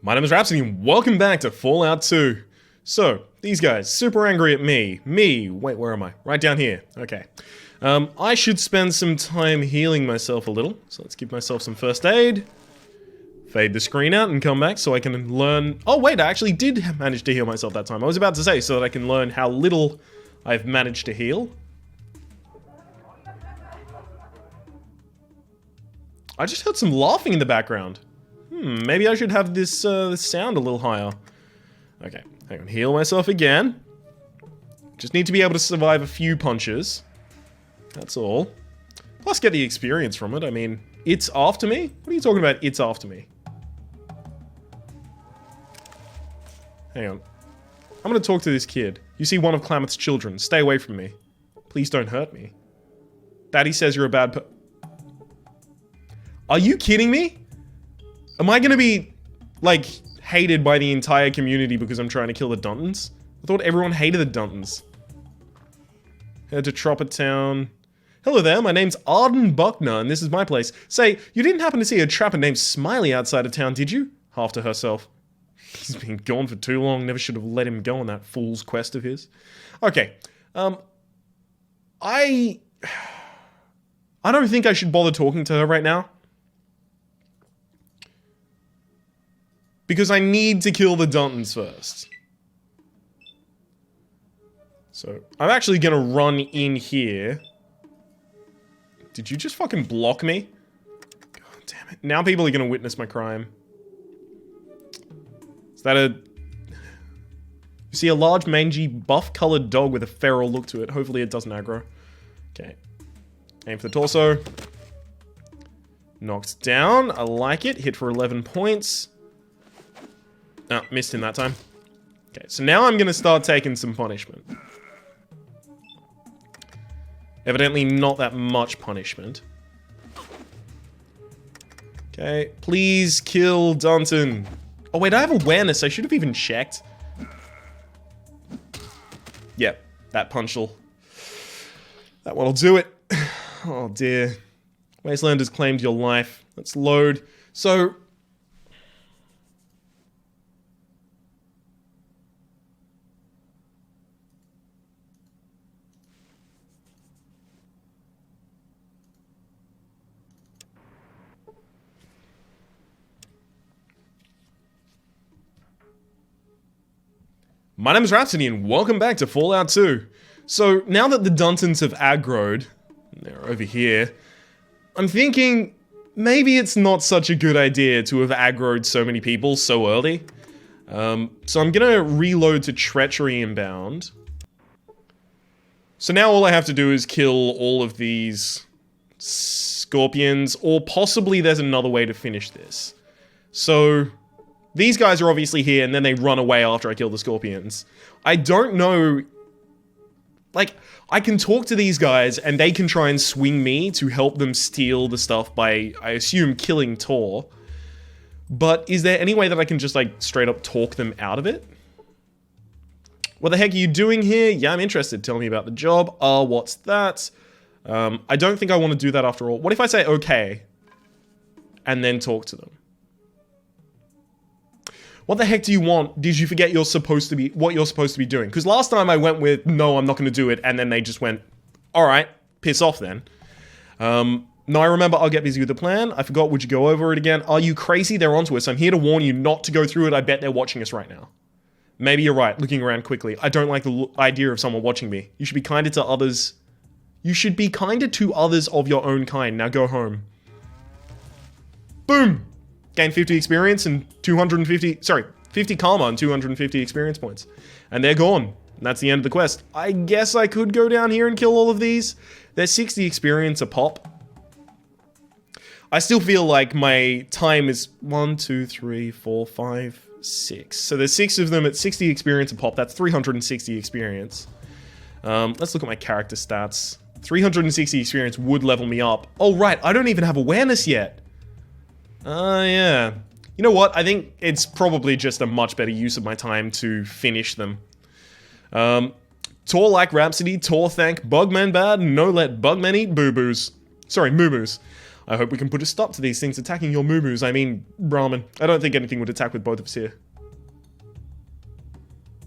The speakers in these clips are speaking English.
My name is Rhapsody and welcome back to Fallout 2. So, these guys, super angry at me. Wait, where am I? Right down here. Okay. I should spend some time healing myself a little. So let's give myself some first aid. Fade the screen out and come back so I can learn... Oh wait, I actually did manage to heal myself that time. I was about to say, so that I can learn how little I've managed to heal. I just heard some laughing in the background. Maybe I should have this sound a little higher. Okay, hang on, heal myself again. Just need to be able to survive a few punches. That's all. Plus get the experience from it. I mean, it's after me? What are you talking about, it's after me? Hang on. I'm gonna talk to this kid. You see one of Klamath's children. Stay away from me. Please don't hurt me. Daddy says you're a bad Are you kidding me? Am I gonna be, like, hated by the entire community because I'm trying to kill the Dantons? I thought everyone hated the Dantons. Head to Tropper Town. Hello there, my name's Arden Buckner, and this is my place. Say, you didn't happen to see a trapper named Smiley outside of town, did you? Half to herself. He's been gone for too long, never should have let him go on that fool's quest of his. Okay, I don't think I should bother talking to her right now. Because I need to kill the Dantons first. So, I'm actually gonna run in here. Did you just fucking block me? God damn it. Now people are gonna witness my crime. Is that a... You see a large, mangy, buff-colored dog with a feral look to it. Hopefully it doesn't aggro. Okay. Aim for the torso. Knocked down. I like it. Hit for 11 points. Oh, missed him that time. Okay, so now I'm gonna start taking some punishment. Evidently not that much punishment. Okay, please kill Danton. Oh wait, I have awareness, I should have even checked. Yep, that punch'll... That one'll do it. Oh dear. Wasteland has claimed your life. Let's load. So... My name is Rhapsody and welcome back to Fallout 2. So, now that the Dantons have aggroed, they're over here, I'm thinking maybe it's not such a good idea to have aggroed so many people so early. So I'm gonna reload to Treachery Inbound. So now all I have to do is kill all of these scorpions, or possibly there's another way to finish this. So... These guys are obviously here, and then they run away after I kill the scorpions. I don't know... Like, I can talk to these guys, and they can try and swing me to help them steal the stuff by, I assume, killing Tor. But is there any way that I can just, like, straight up talk them out of it? What the heck are you doing here? Yeah, I'm interested. Tell me about the job. What's that? I don't think I want to do that after all. What if I say okay, and then talk to them? What the heck do you want? Did you forget what you're supposed to be doing? Because last time I went with, no, I'm not going to do it, and then they just went, alright, piss off then. No, I remember, I'll get busy with the plan. I forgot, would you go over it again? Are you crazy? They're onto us. I'm here to warn you not to go through it. I bet they're watching us right now. Maybe you're right, looking around quickly. I don't like the idea of someone watching me. You should be kinder to others. You should be kinder to others of your own kind. Now go home. Boom! Gain 50 experience and 50 karma and 250 experience points. And they're gone. And that's the end of the quest. I guess I could go down here and kill all of these. They're 60 experience a pop. I still feel like my time is 1, 2, 3, 4, 5, 6. So there's 6 of them at 60 experience a pop. That's 360 experience. Let's look at my character stats. 360 experience would level me up. Oh, right. I don't even have awareness yet. Yeah. You know what? I think it's probably just a much better use of my time to finish them. Tor like Rhapsody, Tor thank Bugman bad, no let Bugman eat boo-boos. Sorry, moo-moos. I hope we can put a stop to these things attacking your moo-moos. I mean, Brahmin. I don't think anything would attack with both of us here.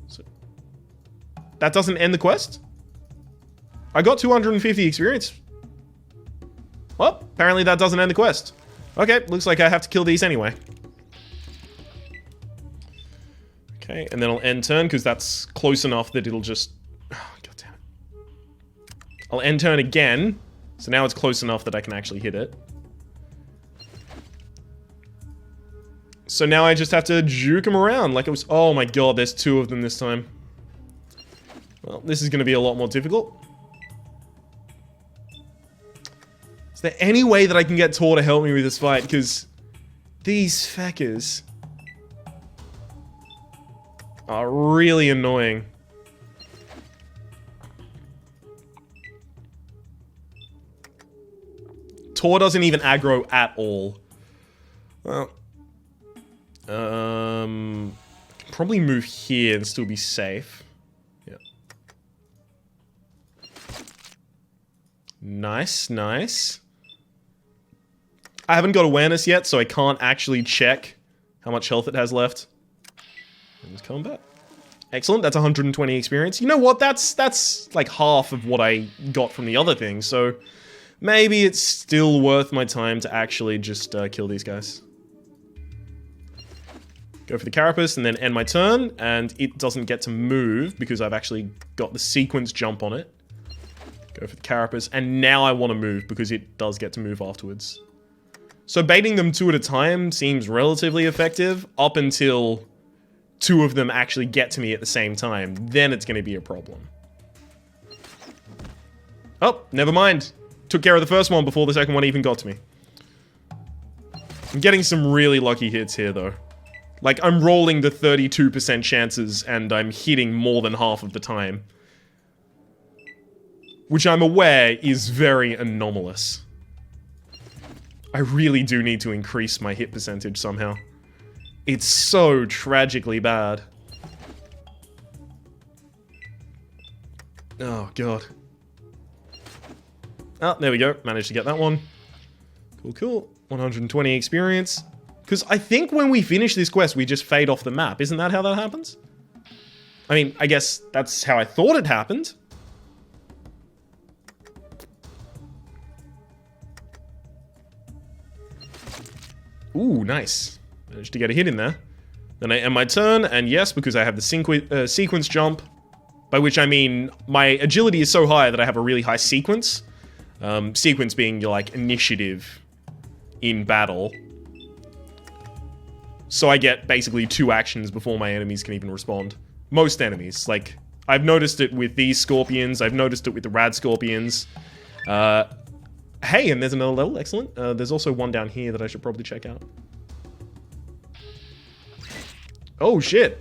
So, that doesn't end the quest? I got 250 experience. Well, apparently that doesn't end the quest. Okay, looks like I have to kill these anyway. Okay, and then I'll end turn, because that's close enough that it'll just... Oh, God damn it. I'll end turn again, so now it's close enough that I can actually hit it. So now I just have to juke him around like it was... Oh my god, there's 2 of them this time. Well, this is going to be a lot more difficult. Is there any way that I can get Tor to help me with this fight? Because these feckers are really annoying. Tor doesn't even aggro at all. Well, I can probably move here and still be safe. Yeah. Nice, nice. I haven't got awareness yet, so I can't actually check how much health it has left. And combat. Excellent, that's 120 experience. You know what, that's like half of what I got from the other thing, so maybe it's still worth my time to actually just kill these guys. Go for the carapace and then end my turn, and it doesn't get to move because I've actually got the sequence jump on it. Go for the carapace, and now I want to move because it does get to move afterwards. So baiting them 2 at a time seems relatively effective up until 2 of them actually get to me at the same time. Then it's going to be a problem. Oh, never mind. Took care of the first one before the second one even got to me. I'm getting some really lucky hits here, though. Like, I'm rolling the 32% chances, and I'm hitting more than half of the time. Which I'm aware is very anomalous. I really do need to increase my hit percentage somehow. It's so tragically bad. Oh, God. Oh, there we go. Managed to get that one. Cool, cool. 120 experience. Because I think when we finish this quest, we just fade off the map. Isn't that how that happens? I mean, I guess that's how I thought it happened. Ooh, nice. Managed to get a hit in there. Then I end my turn, and yes, because I have the sequence jump, by which I mean my agility is so high that I have a really high sequence. Sequence being your, like, initiative in battle. So I get basically 2 actions before my enemies can even respond. Most enemies. Like, I've noticed it with these scorpions, I've noticed it with the radscorpions. Hey, and there's another level, excellent. There's also one down here that I should probably check out. Oh, shit.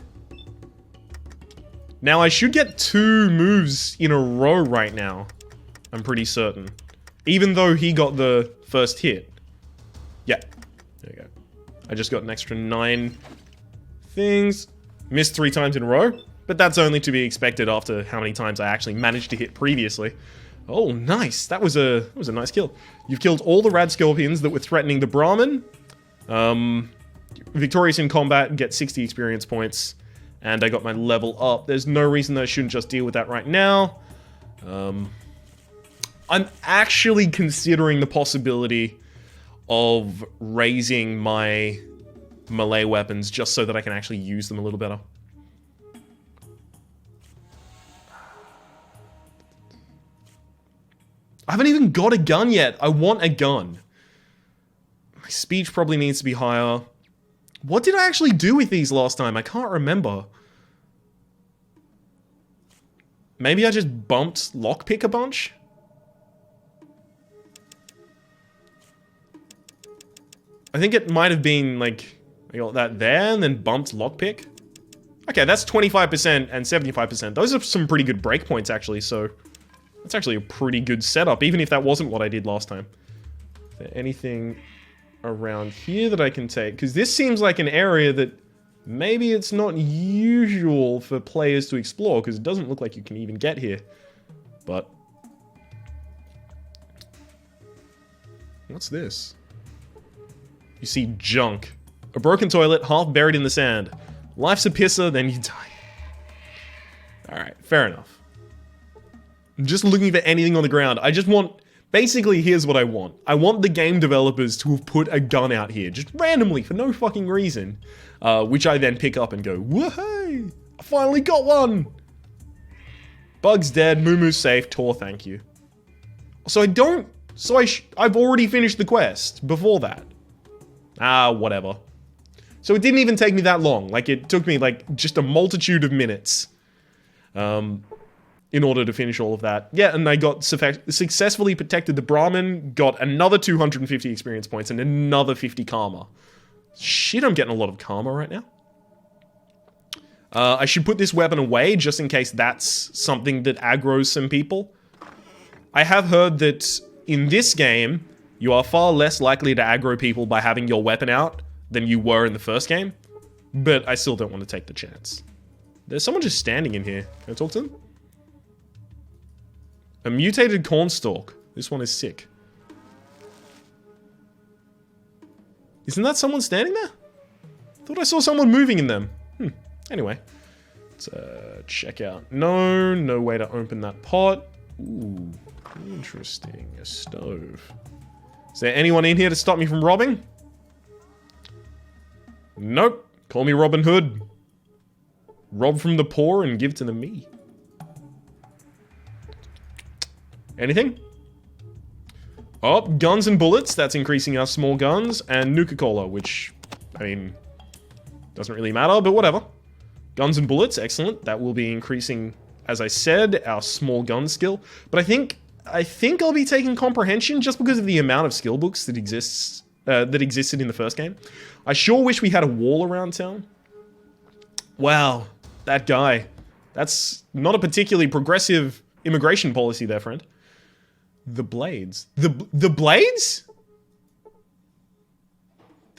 Now, I should get 2 moves in a row right now. I'm pretty certain. Even though he got the first hit. Yeah. There you go. I just got an extra 9 things. Missed 3 times in a row. But that's only to be expected after how many times I actually managed to hit previously. Oh, nice. That was a nice kill. You've killed all the radscorpions that were threatening the Brahmin. Victorious in combat, get 60 experience points. And I got my level up. There's no reason that I shouldn't just deal with that right now. I'm actually considering the possibility of raising my melee weapons just so that I can actually use them a little better. I haven't even got a gun yet. I want a gun. My speech probably needs to be higher. What did I actually do with these last time? I can't remember. Maybe I just bumped lockpick a bunch? I think it might have been, like, I got that there and then bumped lockpick. Okay, that's 25% and 75%. Those are some pretty good breakpoints, actually, so that's actually a pretty good setup, even if that wasn't what I did last time. Is there anything around here that I can take? Because this seems like an area that maybe it's not usual for players to explore, because it doesn't look like you can even get here. But What's this? You see junk. A broken toilet, half buried in the sand. Life's a pisser, then you die. Alright, fair enough. I'm just looking for anything on the ground. I just want... Basically, here's what I want. I want the game developers to have put a gun out here, just randomly, for no fucking reason. Which I then pick up and go, woohoo! I finally got one! Bug's dead, Moo-Moo's safe, Tor, thank you. So I don't... So I've already finished the quest before that. Whatever. So it didn't even take me that long. Like, it took me, like, just a multitude of minutes. In order to finish all of that. Yeah, and I got successfully protected the Brahmin, got another 250 experience points, and another 50 karma. Shit, I'm getting a lot of karma right now. I should put this weapon away, just in case that's something that aggroes some people. I have heard that in this game, you are far less likely to aggro people by having your weapon out than you were in the first game. But I still don't want to take the chance. There's someone just standing in here. Can I talk to them? A mutated cornstalk. This one is sick. Isn't that someone standing there? Thought I saw someone moving in them. Anyway. Let's check out. No way to open that pot. Ooh, interesting. A stove. Is there anyone in here to stop me from robbing? Nope. Call me Robin Hood. Rob from the poor and give to the me. Anything? Oh, guns and bullets. That's increasing our small guns. And Nuka-Cola, which, I mean, doesn't really matter, but whatever. Guns and bullets, excellent. That will be increasing, as I said, our small gun skill. But I think I'll be taking comprehension just because of the amount of skill books that existed in the first game. I sure wish we had a wall around town. Wow, that guy. That's not a particularly progressive immigration policy there, friend. The Blades. The Blades?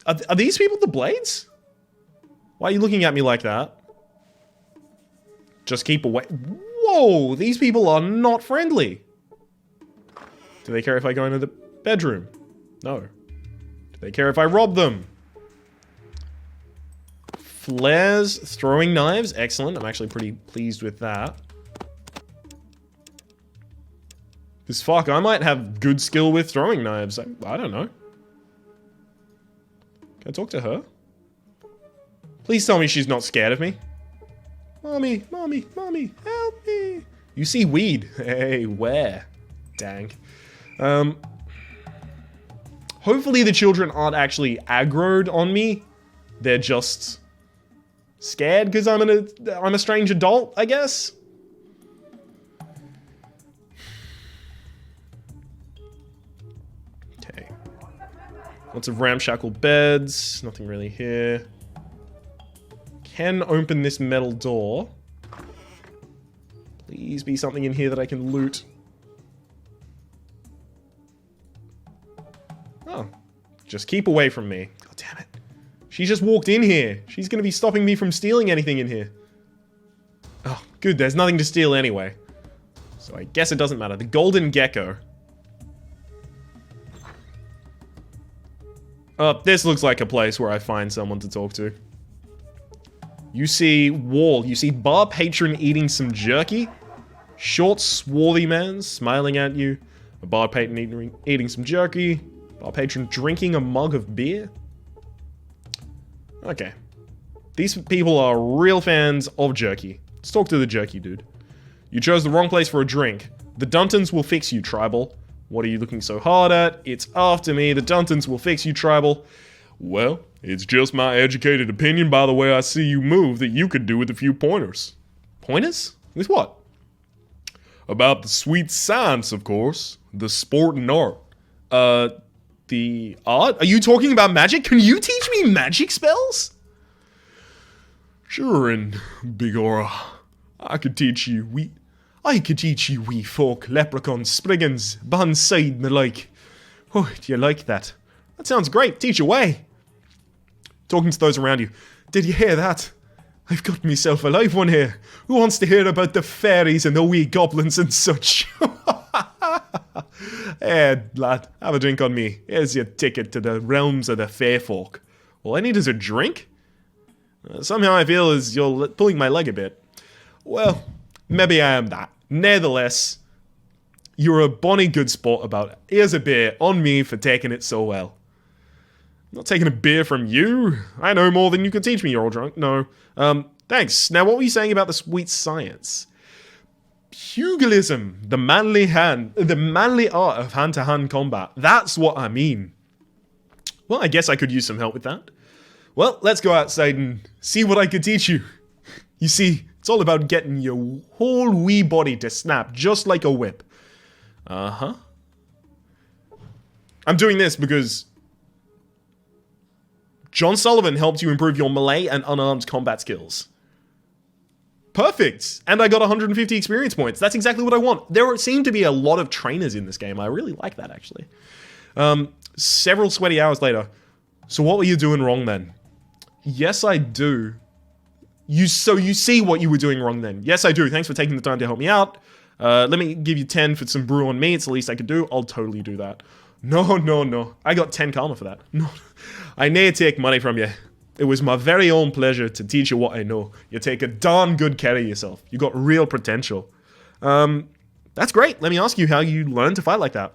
Are these people the Blades? Why are you looking at me like that? Just keep away. Whoa, these people are not friendly. Do they care if I go into the bedroom? No. Do they care if I rob them? Flares, throwing knives, excellent. I'm actually pretty pleased with that. Because fuck, I might have good skill with throwing knives. I don't know. Can I talk to her? Please tell me she's not scared of me. Mommy, mommy, mommy, help me. You see weed. Hey, where? Dang. Hopefully the children aren't actually aggroed on me. They're just scared because I'm a strange adult, I guess. Okay. Lots of ramshackle beds. Nothing really here. Can open this metal door. Please be something in here that I can loot. Oh. Just keep away from me. God damn it. She just walked in here. She's gonna be stopping me from stealing anything in here. Oh, good. There's nothing to steal anyway. So I guess it doesn't matter. The golden gecko. Oh, this looks like a place where I find someone to talk to. You see wall. You see bar patron eating some jerky. Short, swarthy man smiling at you. A bar patron eating some jerky. Bar patron drinking a mug of beer. Okay. These people are real fans of jerky. Let's talk to the jerky dude. You chose the wrong place for a drink. The Dantons will fix you, tribal. What are you looking so hard at? It's after me. The Dantons will fix you, tribal. Well, it's just my educated opinion by the way I see you move that you could do with a few pointers. Pointers? With what? About the sweet science, of course. The sport and art. The art? Are you talking about magic? Can you teach me magic spells? Sure, and Big Aura. I could teach you wee folk, leprechauns, spriggans, bonside and the like. Oh, do you like that? That sounds great. Teach away. Talking to those around you. Did you hear that? I've got myself a live one here. Who wants to hear about the fairies and the wee goblins and such? Hey, lad, have a drink on me. Here's your ticket to the realms of the fair folk. All I need is a drink? Somehow I feel as you're pulling my leg a bit. Well, maybe I am that. Nevertheless, you're a bonny good sport about it. Here's a beer on me for taking it so well. I'm not taking a beer from you. I know more than you can teach me, you're all drunk. No. Thanks. Now, what were you saying about the sweet science? Pugilism, the manly art of hand-to-hand combat. That's what I mean. Well, I guess I could use some help with that. Well, let's go outside and see what I could teach you. You see, it's all about getting your whole wee body to snap just like a whip. Uh-huh. I'm doing this because John Sullivan helped you improve your melee and unarmed combat skills. Perfect! And I got 150 experience points. That's exactly what I want. There seem to be a lot of trainers in this game. I really like that, actually. Several sweaty hours later. So what were you doing wrong then? Yes, I do. So you see what you were doing wrong then. Yes, I do. Thanks for taking the time to help me out. Let me give you 10 for some brew on me. It's the least I could do. I'll totally do that. No. I got 10 karma for that. No. I ne'er take money from you. It was my very own pleasure to teach you what I know. You take a darn good care of yourself. You got real potential. That's great. Let me ask you how you learned to fight like that.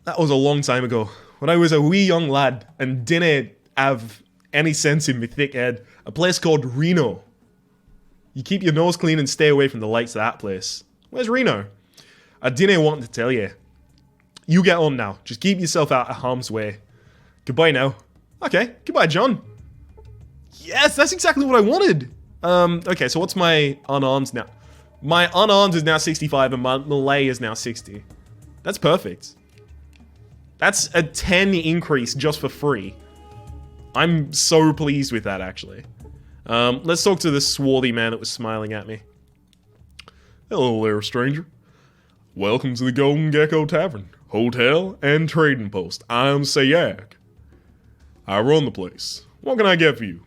That was a long time ago. When I was a wee young lad and didn't have any sense in my thick head. A place called Reno. You keep your nose clean and stay away from the lights of that place. Where's Reno? I didn't want to tell you. You get on now. Just keep yourself out of harm's way. Goodbye now. Okay, goodbye, John. Yes, that's exactly what I wanted. Okay, so what's my unarmed now? My unarmed is now 65 and my melee is now 60. That's perfect. That's a 10 increase just for free. I'm so pleased with that, actually. Let's talk to this swarthy man that was smiling at me. Hello there, stranger. Welcome to the Golden Gecko Tavern, Hotel, and Trading Post. I'm Sayag. I run the place. What can I get for you?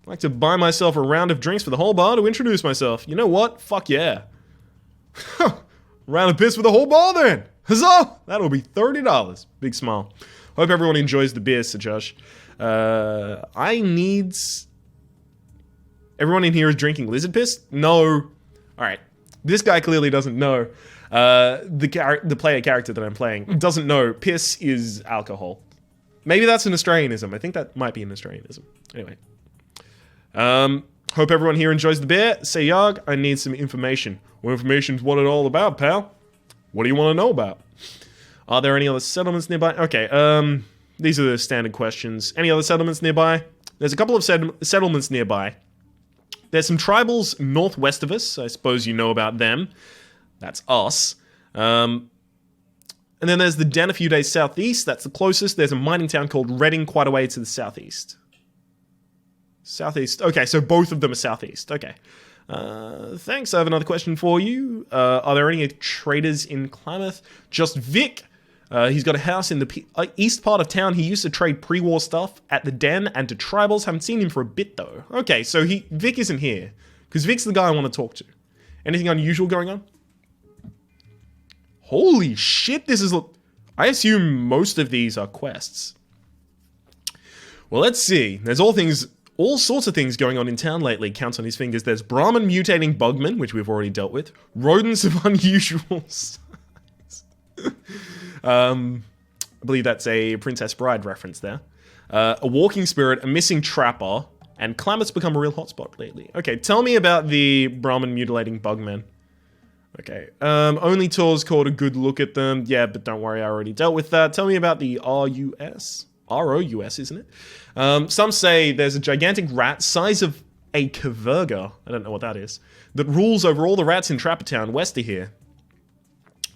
I'd like to buy myself a round of drinks for the whole bar to introduce myself. You know what? Fuck yeah. Round of piss for the whole bar then. Huzzah! That'll be $30. Big smile. Hope everyone enjoys the beer, Sir Josh. Everyone in here is drinking lizard piss? No. Alright. This guy clearly doesn't know. The player character that I'm playing doesn't know piss is alcohol. Maybe that's an Australianism. I think that might be an Australianism. Anyway. Hope everyone here enjoys the beer. Say Yarg, I need some information. What information's what it all about, pal? What do you want to know about? Are there any other settlements nearby? Okay, these are the standard questions. Any other settlements nearby? There's a couple of settlements nearby. There's some tribals northwest of us. I suppose you know about them. That's us. And then there's the den a few days southeast. That's the closest. There's a mining town called Reading quite a way to the southeast. Southeast. Okay, so both of them are southeast. Okay. Thanks. I have another question for you. Are there any traders in Klamath? Just Vic. He's got a house in the east part of town. He used to trade pre-war stuff at the den and to tribals. Haven't seen him for a bit, though. Okay, so Vic isn't here. Because Vic's the guy I want to talk to. Anything unusual going on? Holy shit, this is... I assume most of these are quests. Well, let's see. There's all sorts of things going on in town lately. Counts on his fingers. There's Brahmin mutating bugmen, which we've already dealt with. Rodents of unusual size. I believe that's a Princess Bride reference there. A walking spirit, a missing trapper, and Klamath's become a real hotspot lately. Okay, tell me about the Brahmin mutilating bugmen. Okay, only tours called a good look at them. Yeah, but don't worry, I already dealt with that. Tell me about the RUS. ROUS, isn't it? Some say there's a gigantic rat, size of a Kaverga, I don't know what that is, that rules over all the rats in Trapper Town west of here.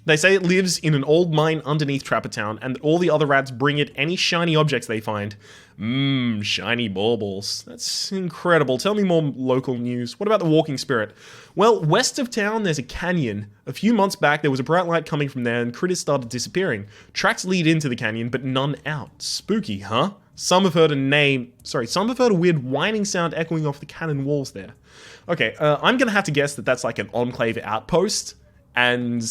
They say it lives in an old mine underneath Trapper Town, and that all the other rats bring it any shiny objects they find. Shiny baubles. That's incredible. Tell me more local news. What about the walking spirit? Well, west of town, there's a canyon. A few months back, there was a bright light coming from there, and critters started disappearing. Tracks lead into the canyon, but none out. Spooky, huh? Some have heard a weird whining sound echoing off the cannon walls there. Okay, I'm gonna have to guess that that's like an enclave outpost, and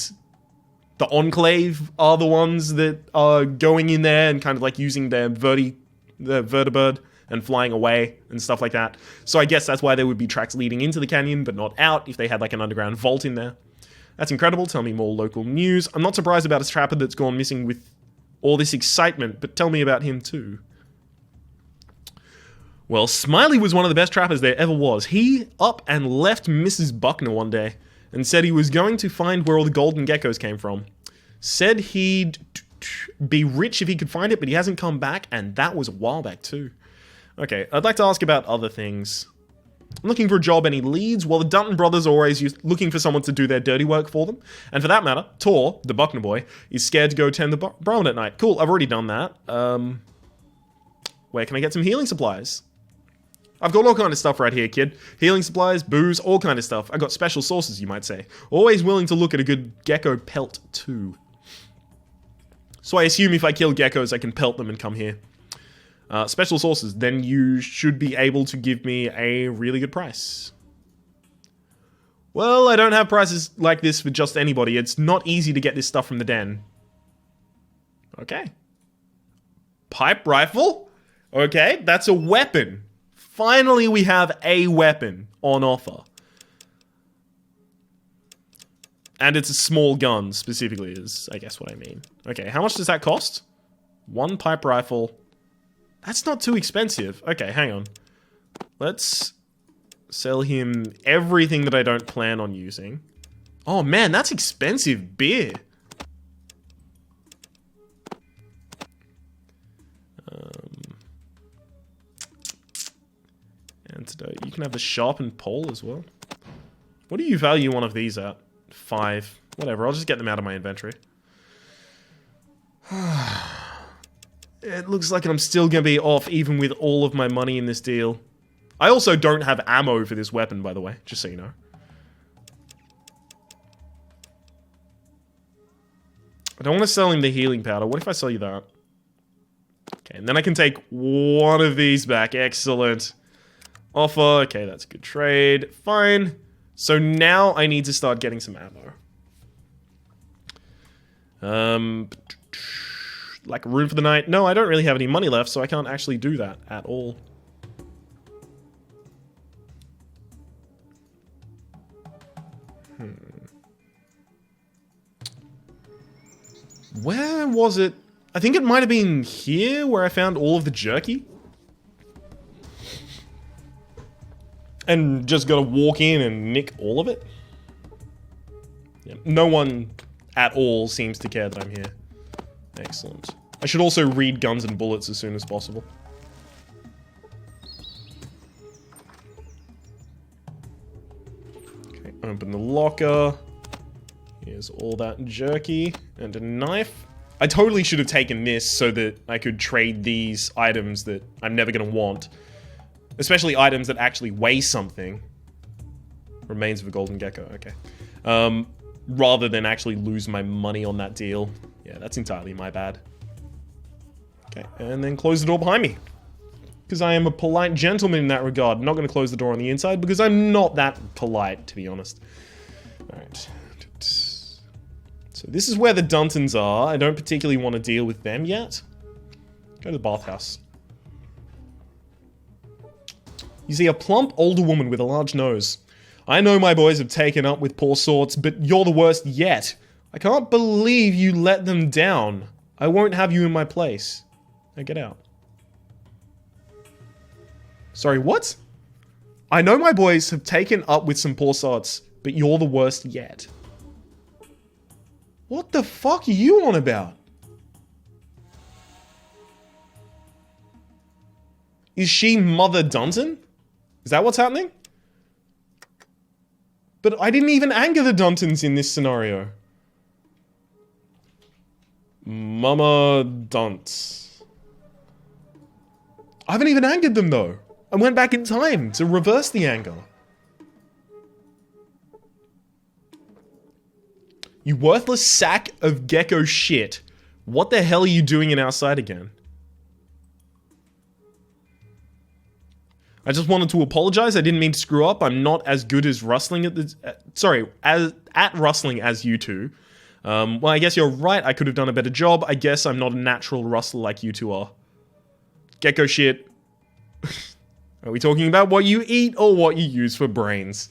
the Enclave are the ones that are going in there and kind of like using their vertibird and flying away and stuff like that. So I guess that's why there would be tracks leading into the canyon, but not out if they had like an underground vault in there. That's incredible. Tell me more local news. I'm not surprised about a trapper that's gone missing with all this excitement, but tell me about him too. Well, Smiley was one of the best trappers there ever was. He up and left Mrs. Buckner one day and said he was going to find where all the golden geckos came from. Said he'd be rich if he could find it, but he hasn't come back, and that was a while back too. Okay, I'd like to ask about other things. I'm looking for a job. Any leads? Well, the Danton brothers are always looking for someone to do their dirty work for them. And for that matter, Tor, the Buckner boy, is scared to go tend the Brahmin at night. Cool, I've already done that. Where can I get some healing supplies? I've got all kind of stuff right here, kid. Healing supplies, booze, all kind of stuff. I got special sources, you might say. Always willing to look at a good gecko pelt, too. So I assume if I kill geckos, I can pelt them and come here. Special sources, then you should be able to give me a really good price. Well, I don't have prices like this for just anybody. It's not easy to get this stuff from the den. Okay. Pipe rifle? Okay, that's a weapon. Finally, we have a weapon on offer. And it's a small gun, specifically, is, I guess, what I mean. Okay, how much does that cost? One pipe rifle. That's not too expensive. Okay, hang on. Let's sell him everything that I don't plan on using. Oh man, that's expensive beer. Antidote. You can have the sharpened pole as well. What do you value one of these at? 5. Whatever, I'll just get them out of my inventory. It looks like I'm still going to be off even with all of my money in this deal. I also don't have ammo for this weapon, by the way, just so you know. I don't want to sell him the healing powder. What if I sell you that? Okay, and then I can take one of these back. Excellent. Offer. Okay, that's a good trade. Fine. So now I need to start getting some ammo. Like a room for the night? No, I don't really have any money left, so I can't actually do that at all. Where was it? I think it might have been here where I found all of the jerky. And just gotta walk in and nick all of it. Yeah, no one at all seems to care that I'm here. Excellent. I should also read guns and bullets as soon as possible. Okay, open the locker. Here's all that jerky and a knife. I totally should have taken this so that I could trade these items that I'm never going to want. Especially items that actually weigh something. Remains of a golden gecko, okay. Rather than actually lose my money on that deal. Yeah, that's entirely my bad. Okay, and then close the door behind me. Because I am a polite gentleman in that regard. I'm not going to close the door on the inside because I'm not that polite, to be honest. Alright. So this is where the Dantons are. I don't particularly want to deal with them yet. Go to the bathhouse. You see a plump older woman with a large nose. I know my boys have taken up with poor sorts, but you're the worst yet. I can't believe you let them down. I won't have you in my place. Now get out. Sorry, what? I know my boys have taken up with some poor sorts, but you're the worst yet. What the fuck are you on about? Is she Mother Danton? Is that what's happening? But I didn't even anger the Dantons in this scenario. Mama Dunt. I haven't even angered them though. I went back in time to reverse the anger. You worthless sack of gecko shit. What the hell are you doing in our sight again? I just wanted to apologize. I didn't mean to screw up. I'm not as good as rustling at the... at rustling as you two. Well, I guess you're right. I could have done a better job. I guess I'm not a natural rustler like you two are. Gecko shit. Are we talking about what you eat or what you use for brains?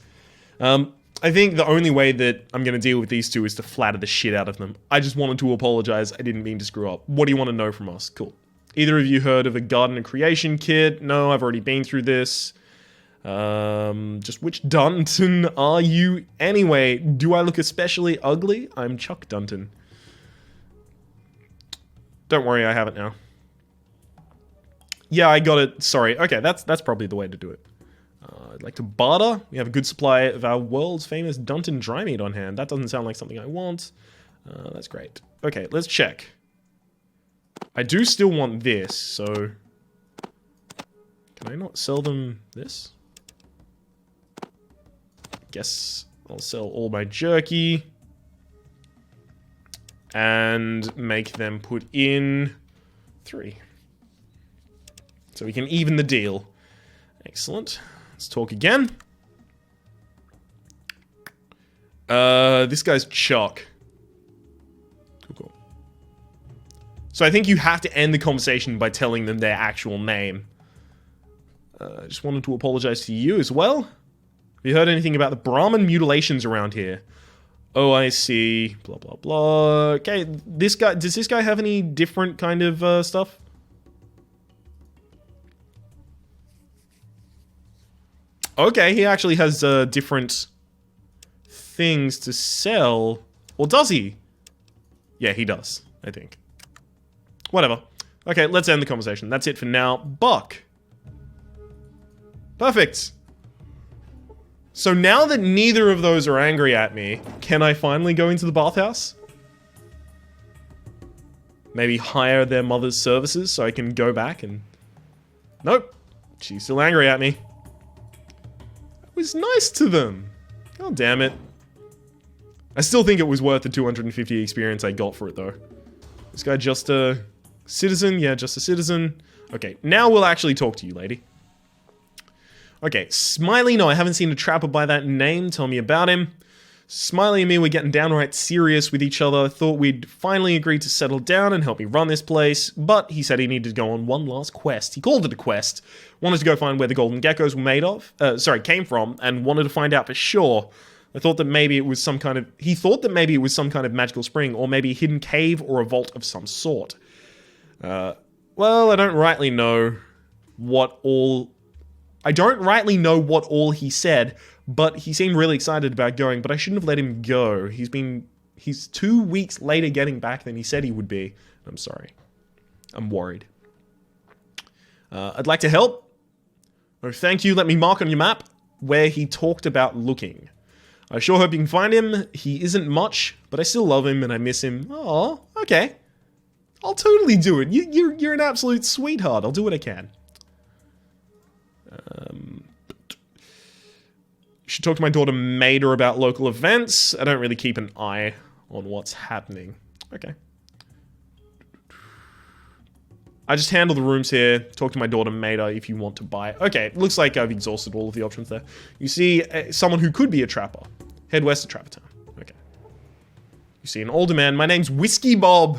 I think the only way that I'm going to deal with these two is to flatter the shit out of them. I just wanted to apologize. I didn't mean to screw up. What do you want to know from us? Cool. Either of you heard of a garden and creation kit? No, I've already been through this. Just which Danton are you anyway? Do I look especially ugly? I'm Chuck Danton. Don't worry, I have it now. Yeah, I got it. Sorry. Okay, that's probably the way to do it. I'd like to barter. We have a good supply of our world's famous Danton dry meat on hand. That doesn't sound like something I want. That's great. Okay, let's check. I do still want this, so... Can I not sell them this? Guess I'll sell all my jerky. And make them put in 3. So we can even the deal. Excellent. Let's talk again. This guy's Chuck. Cool. So I think you have to end the conversation by telling them their actual name. I just wanted to apologize to you as well. Have you heard anything about the Brahmin mutilations around here? Oh, I see. Blah, blah, blah. Okay, this guy... Does this guy have any different kind of stuff? Okay, he actually has different things to sell. Or does he? Yeah, he does, I think. Whatever. Okay, let's end the conversation. That's it for now. Buck. Perfect. So now that neither of those are angry at me, can I finally go into the bathhouse? Maybe hire their mother's services so I can go back and... Nope. She's still angry at me. I was nice to them. God damn it. I still think it was worth the 250 experience I got for it though. This guy just a citizen? Yeah, just a citizen. Okay, now we'll actually talk to you, lady. Okay, Smiley. No, I haven't seen a trapper by that name. Tell me about him. Smiley and me were getting downright serious with each other. Thought we'd finally agreed to settle down and help me run this place, but he said he needed to go on one last quest. He called it a quest. Wanted to go find where the golden geckos were made of. Came from, and wanted to find out for sure. I thought that maybe it was some kind of... He thought that maybe it was some kind of magical spring, or maybe a hidden cave or a vault of some sort. Well, I don't rightly know what all... I don't rightly know what all he said, but he seemed really excited about going, but I shouldn't have let him go. He's 2 weeks later getting back than he said he would be. I'm sorry. I'm worried. I'd like to help. Oh, thank you. Let me mark on your map where he talked about looking. I sure hope you can find him. He isn't much, but I still love him and I miss him. Oh, okay. I'll totally do it. You're an absolute sweetheart. I'll do what I can. You should talk to my daughter Maida about local events. I don't really keep an eye on what's happening. Okay. I just handle the rooms here. Talk to my daughter Maida if you want to buy. Okay, looks like I've exhausted all of the options there. You see someone who could be a trapper. Head west to Trapper Town. Okay. You see an older man. My name's Whiskey Bob.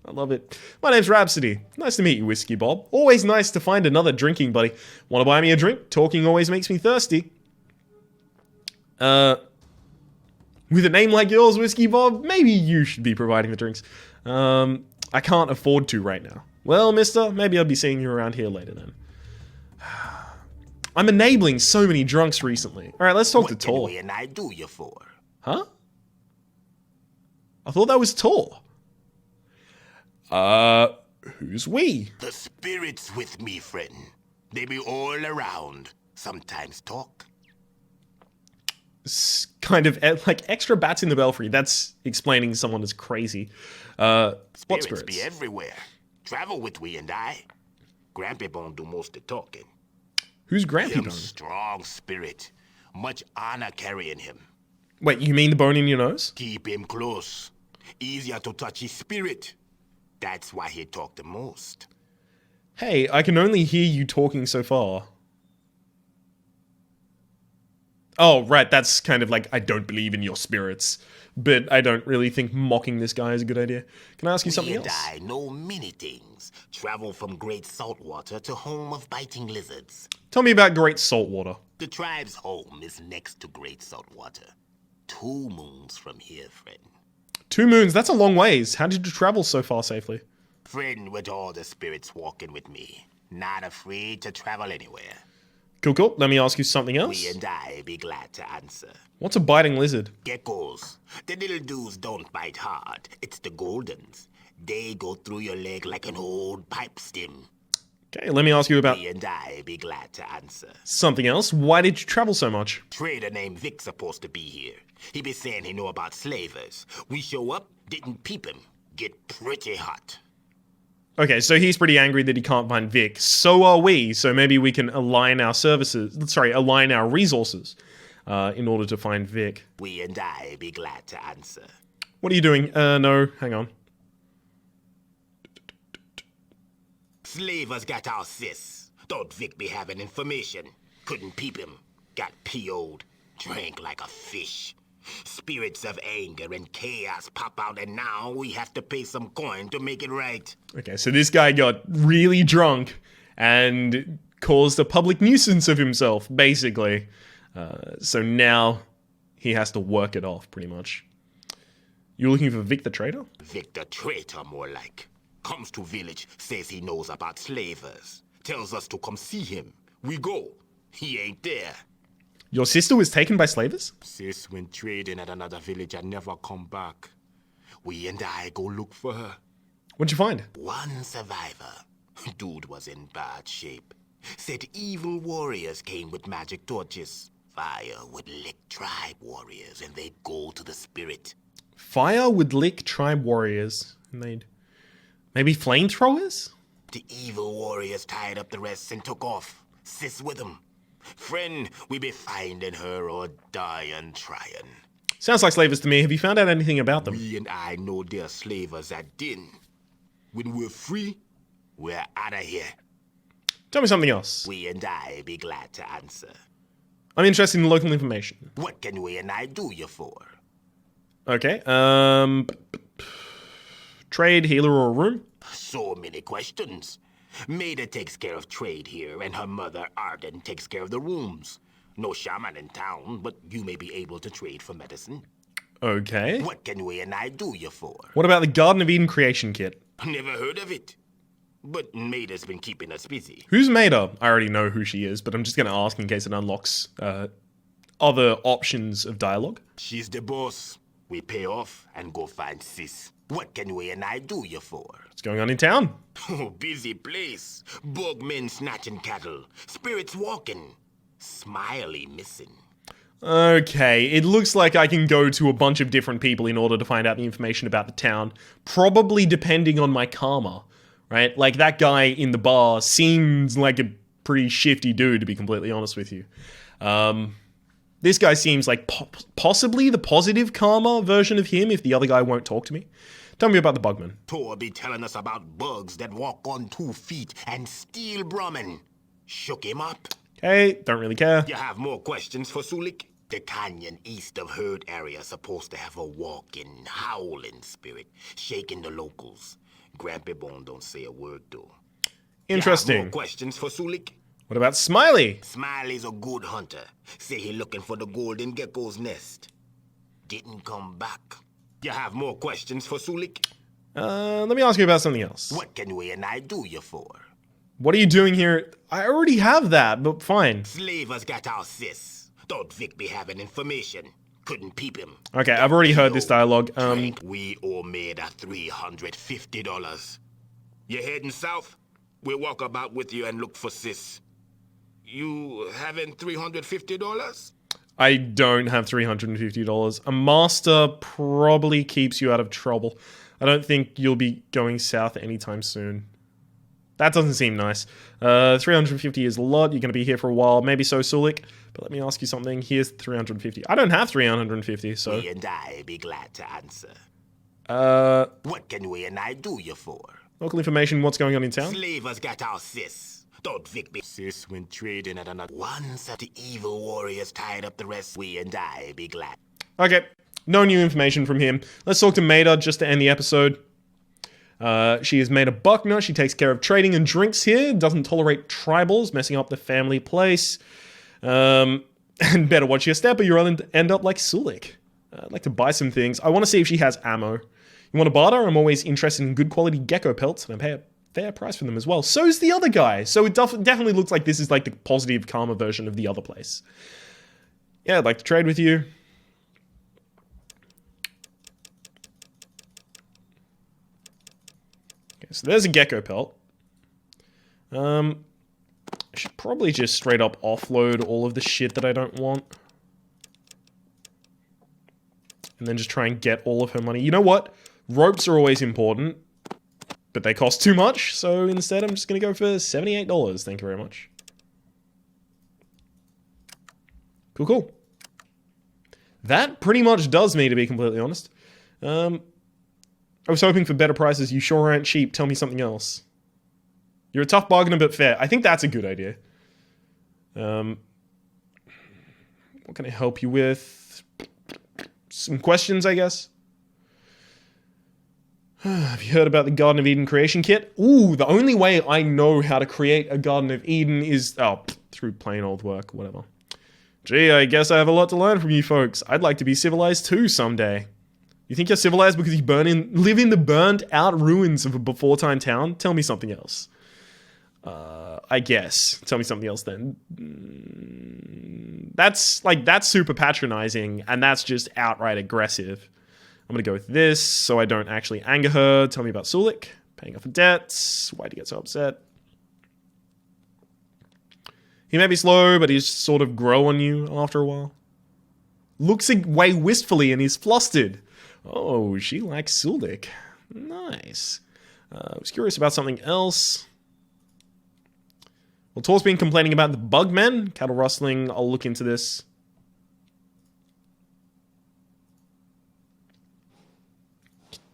I love it. My name's Rhapsody. Nice to meet you, Whiskey Bob. Always nice to find another drinking buddy. Want to buy me a drink? Talking always makes me thirsty. With a name like yours, Whiskey Bob, maybe you should be providing the drinks. I can't afford to right now. Well, mister, maybe I'll be seeing you around here later then. I'm enabling so many drunks recently. Alright, let's talk to Tor. What can I do you for? Huh? I thought that was Tor. Who's we? The spirits with me, friend. They be all around. Sometimes talk. Kind of like extra bats in the belfry. That's explaining someone is crazy. What spirits? Be everywhere. Travel with we and I. Grampy Bone do most of talking. Who's Grampy Bone? Strong spirit. Much honor carrying him. Wait, you mean the bone in your nose? Keep him close. Easier to touch his spirit. That's why he talk the most. Hey, I can only hear you talking so far. Oh, right, that's kind of like, I don't believe in your spirits. But I don't really think mocking this guy is a good idea. Can I ask you something else? I know many things. Travel from great saltwater to home of biting lizards. Tell me about Great Saltwater. The tribe's home is next to great saltwater. 2 moons from here, friend. 2 moons, that's a long ways. How did you travel so far safely? Friend with all the spirits walking with me. Not afraid to travel anywhere. Cool, cool. Let me ask you something else. We and I be glad to answer. What's a biting lizard? Geckos. The little dudes don't bite hard. It's the goldens. They go through your leg like an old pipe stem. Okay, let me ask you about We and I be glad to answer. something else. Why did you travel so much? Trader named Vic supposed to be here. He be saying he know about slavers. We show up, didn't peep him. Get pretty hot. Okay, so he's pretty angry that he can't find Vic. So are we. So maybe we can align our align our resources in order to find Vic. We and I be glad to answer. What are you doing? No, hang on. Slavers got our sis. Thought Vic be having information. Couldn't peep him. Got PO'd. Drank like a fish. Spirits of anger and chaos pop out, and now we have to pay some coin to make it right. Okay, so this guy got really drunk and caused a public nuisance of himself, basically. So now he has to work it off, pretty much. You're looking for Vic the Traitor? Vic the traitor, more like. Comes to village, says he knows about slavers. Tells us to come see him. We go. He ain't there. Your sister was taken by slavers? Sis went trading at another village and never come back. We and I go look for her. What'd you find? One survivor. Dude was in bad shape. Said evil warriors came with magic torches. Fire would lick tribe warriors and they'd go to the spirit. Fire would lick tribe warriors. And they'd... Maybe flamethrowers? The evil warriors tied up the rest and took off. Sis with them. Friend, we be finding her or dying trying. Sounds like slavers to me. Have you found out anything about them? We and I know they're slavers at din. When we're free, we're out of here. Tell me something else. We and I be glad to answer. I'm interested in local information. What can we and I do you for? Okay, trade, healer, or a room? So many questions. Maida takes care of trade here, and her mother, Arden, takes care of the rooms. No shaman in town, but you may be able to trade for medicine. Okay. What can we and I do you for? What about the Garden of Eden creation kit? Never heard of it. But Maida's been keeping us busy. Who's Maida? I already know who she is, but I'm just going to ask in case it unlocks other options of dialogue. She's the boss. We pay off and go find sis. What can we and I do you for? What's going on in town? Oh, busy place. Bugmen snatching cattle. Spirits walking. Smiley missing. Okay, it looks like I can go to a bunch of different people in order to find out the information about the town, probably depending on my karma, right? Like, that guy in the bar seems like a pretty shifty dude, to be completely honest with you. This guy seems like possibly the positive karma version of him if the other guy won't talk to me. Tell me about the bugman. Tor be telling us about bugs that walk on 2 feet and steal brahmin. Shook him up. Okay, don't really care. You have more questions for Sulik? The canyon east of Herd area supposed to have a walking, howling spirit, shaking the locals. Grampy Bone don't say a word though. Interesting. You have more questions for Sulik? What about Smiley? Smiley's a good hunter. Say he looking for the golden gecko's nest. Didn't come back. You have more questions for Sulik? Let me ask you about something else. What can we and I do you for? What are you doing here? I already have that, but fine. Slavers got our sis. Thought Vic be having information. Couldn't peep him. Okay, I've already heard this dialogue. We owe Maida $350. You heading south? We'll walk about with you and look for sis. You having $350? I don't have $350. A master probably keeps you out of trouble. I don't think you'll be going south anytime soon. That doesn't seem nice. 350 is a lot. You're going to be here for a while. Maybe so, Sulik. But let me ask you something. Here's 350. I don't have 350, so... We and I be glad to answer. What can we and I do you for? Local information, what's going on in town? Slavers got our sis. Thought Vic be sis when trading at another. Once that the evil warriors tied up the rest, we and I be glad. Okay, no new information from him. Let's talk to Maida just to end the episode. She is Maida Buckner. She takes care of trading and drinks here. Doesn't tolerate tribals messing up the family place. And better watch your step or you'll end up like Sulik. I'd like to buy some things. I want to see if she has ammo. You want to barter? I'm always interested in good quality gecko pelts, and I pay a fair price for them as well. So's the other guy. So it definitely looks like this is like the positive karma version of the other place. Yeah, I'd like to trade with you. Okay, so there's a gecko pelt. I should probably just straight up offload all of the shit that I don't want. And then just try and get all of her money. You know what? Ropes are always important, but they cost too much. So instead, I'm just going to go for $78. Thank you very much. Cool, cool. That pretty much does me, to be completely honest. I was hoping for better prices. You sure aren't cheap. Tell me something else. You're a tough bargainer, but fair. I think that's a good idea. What can I help you with? Some questions, I guess. Have you heard about the Garden of Eden creation kit? Ooh, the only way I know how to create a Garden of Eden is... oh, through plain old work, whatever. Gee, I guess I have a lot to learn from you folks. I'd like to be civilized too someday. You think you're civilized because you live in the burned out ruins of a before-time town? Tell me something else. I guess. Tell me something else then. That's super patronizing, and that's just outright aggressive. I'm gonna go with this, so I don't actually anger her. Tell me about Sulik. Paying off her debts. Why'd he get so upset? He may be slow, but he's sort of grow on you after a while. Looks away wistfully, and he's flustered. Oh, she likes Sulik. Nice. I was curious about something else. Well, Tor's been complaining about the bugmen. Cattle rustling. I'll look into this.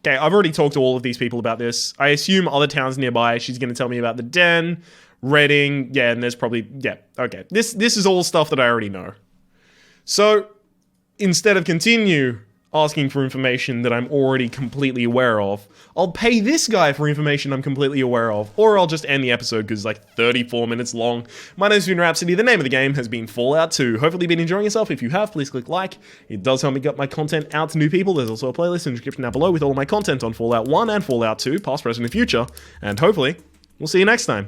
Okay, I've already talked to all of these people about this. I assume other towns nearby. She's going to tell me about the den, Reading. Yeah, and there's probably... yeah, okay. This is all stuff that I already know. So, instead of continue asking for information that I'm already completely aware of, I'll pay this guy for information I'm completely aware of, or I'll just end the episode because it's like 34 minutes long. My name's been Rhapsody. The name of the game has been Fallout 2. Hopefully you've been enjoying yourself. If you have, please click like. It does help me get my content out to new people. There's also a playlist in the description down below with all of my content on Fallout 1 and Fallout 2, past, present, and future. And hopefully, we'll see you next time.